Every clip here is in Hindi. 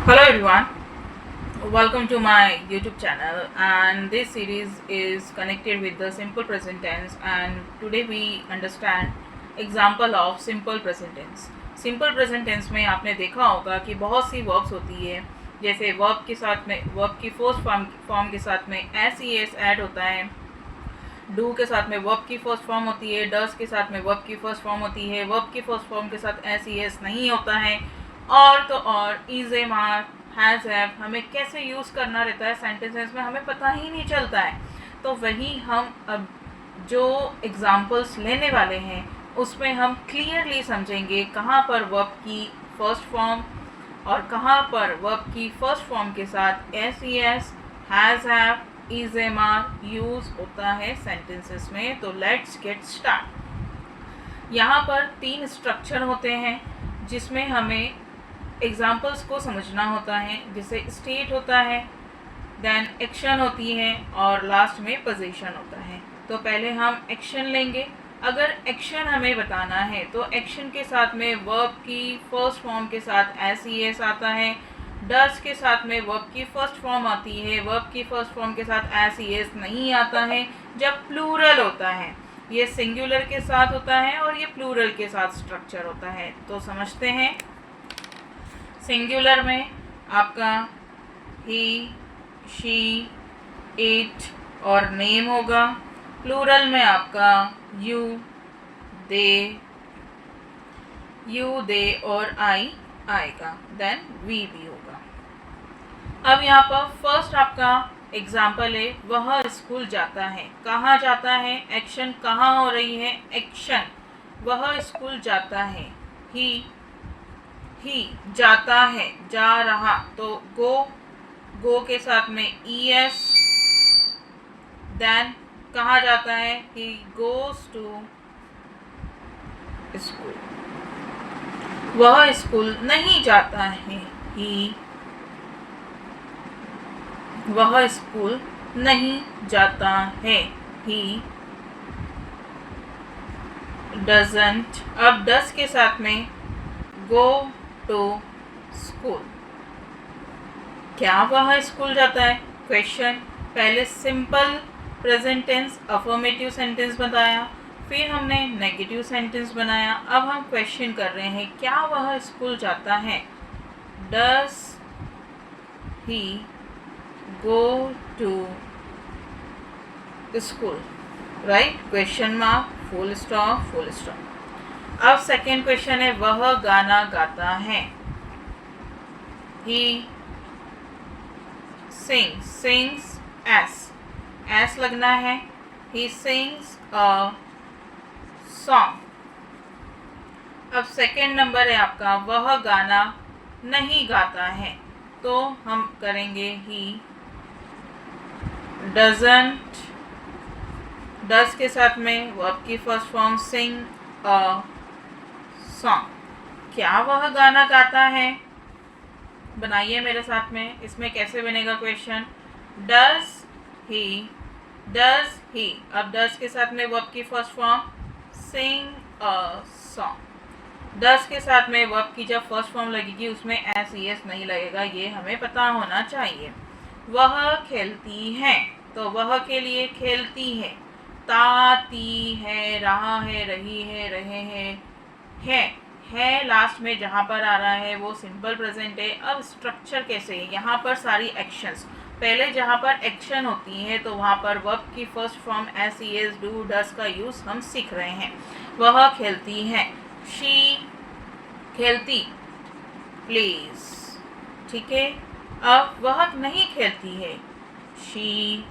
Hello everyone, welcome to my YouTube channel, and this series is connected with the simple present tense, and today we understand example of simple present tense. Simple present tense में आपने देखा होगा कि बहुत सी वर्ब्स होती है, जैसे वर्ब के साथ में वर्ब की फर्स्ट फॉर्म के साथ में एस ई एस ऐड होता है, डू के साथ में वर्ब की फर्स्ट फॉर्म होती है, डस के साथ में वर्ब की फर्स्ट फॉर्म होती है, वर्ब की फर्स्ट फॉर्म के साथ एस ई एस नहीं होता है, और तो और is am are has have हमें कैसे यूज़ करना रहता है सेंटेंसेस में हमें पता ही नहीं चलता है। तो वही हम अब जो एग्जाम्पल्स लेने वाले हैं उसमें हम क्लियरली समझेंगे कहाँ पर वर्ब की फर्स्ट फॉर्म और कहाँ पर वर्ब की फर्स्ट फॉर्म के साथ S E S has have is am are use होता है सेंटेंसेस में। तो लेट्स गेट स्टार्ट। यहाँ पर 3 स्ट्रक्चर होते हैं जिसमें हमें एग्जाम्पल्स को समझना होता है, जिसे स्टेट होता है, देन एक्शन होती है और लास्ट में पोजीशन होता है। तो पहले हम एक्शन लेंगे। अगर एक्शन हमें बताना है तो एक्शन के साथ में वर्ब की फर्स्ट फॉर्म के साथ एस ई एस आता है, डस के साथ में वर्ब की फर्स्ट फॉर्म आती है, वर्ब की फर्स्ट फॉर्म के साथ एस ई एस नहीं आता है जब प्लूरल होता है। ये सिंगुलर के साथ होता है और ये प्लूरल के साथ स्ट्रक्चर होता है। तो समझते हैं। सिंगुलर में आपका ही, शी, इट और नेम होगा। प्लूरल में आपका यू, दे और आई आएगा, देन वी भी होगा। अब यहाँ पर फर्स्ट आपका एग्जाम्पल है, वह स्कूल जाता है। कहाँ जाता है? एक्शन कहाँ हो रही है? एक्शन वह स्कूल जाता है। ही जाता है, जा रहा, तो गो के साथ में ई एस, देन कहाँ जाता है? He goes to school. वह स्कूल नहीं जाता है। वह स्कूल नहीं जाता है। He doesn't. अब डस के साथ में गो टू स्कूल। क्या वह स्कूल जाता है? क्वेश्चन। पहले simple present tense affirmative sentence बताया, फिर हमने नेगेटिव सेंटेंस बनाया। अब हम क्वेश्चन कर रहे हैं, क्या वह स्कूल जाता है? Does he go to school? Right, question mark, full stop, full stop. अब सेकेंड क्वेश्चन है, वह गाना गाता है। ही सिंग्स एस लगना है। He sings a song. अब सेकेंड नंबर है आपका, वह गाना नहीं गाता है। तो हम करेंगे ही डजंट, डस के साथ में वर्ब की first form sing a song. क्या वह गाना गाता है? बनाइए मेरे साथ में। इसमें कैसे बनेगा क्वेश्चन? डस ही। अब डस के साथ में वर्ब की first form sing a song. Does के साथ में वर्ब की जब फर्स्ट फॉर्म लगेगी उसमें एस ई एस नहीं लगेगा, ये हमें पता होना चाहिए। वह खेलती है, तो वह के लिए खेलती है। ताती है, रहा है, रही है, रहे हैं, है लास्ट में जहाँ पर आ रहा है वो सिंपल प्रेजेंट है। अब स्ट्रक्चर कैसे है? यहाँ पर सारी एक्शंस, पहले जहाँ पर एक्शन होती है तो वहाँ पर वर्ब की first form S E S, do, does का यूज़ हम सीख रहे हैं। वह खेलती है। शी खेलती प्लीज, ठीक है। अब वह नहीं खेलती है। She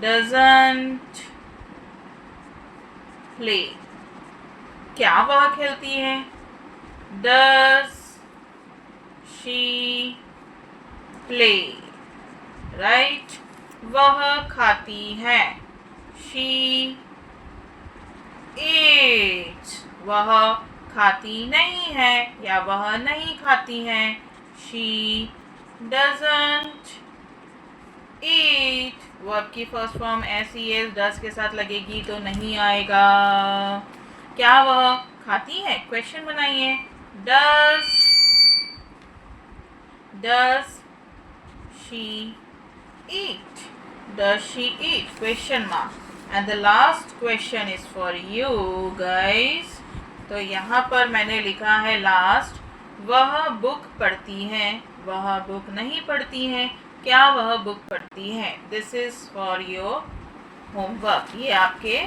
doesn't play. क्या वह खेलती है? Does she play? राइट। वह खाती है। She eats. वह खाती नहीं है या वह नहीं खाती है। She doesn't eat. वर्ब की first form S E S does के साथ लगेगी तो नहीं आएगा। क्या वह खाती है? क्वेश्चन बनाइए। डस Does she eat? Does she eat? Question mark. And the last question is for you guys. तो यहाँ पर मैंने लिखा है लास्ट, वह बुक पढ़ती है, वह बुक नहीं पढ़ती है, क्या वह बुक पढ़ती है? This is for your homework, ये आपके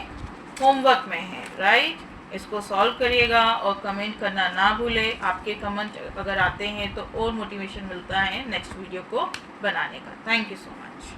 होमवर्क में है, राइट? इसको सॉल्व करिएगा और कमेंट करना ना भूलें। आपके कमेंट अगर आते हैं तो और मोटिवेशन मिलता है नेक्स्ट वीडियो को बनाने का। Thank you so much.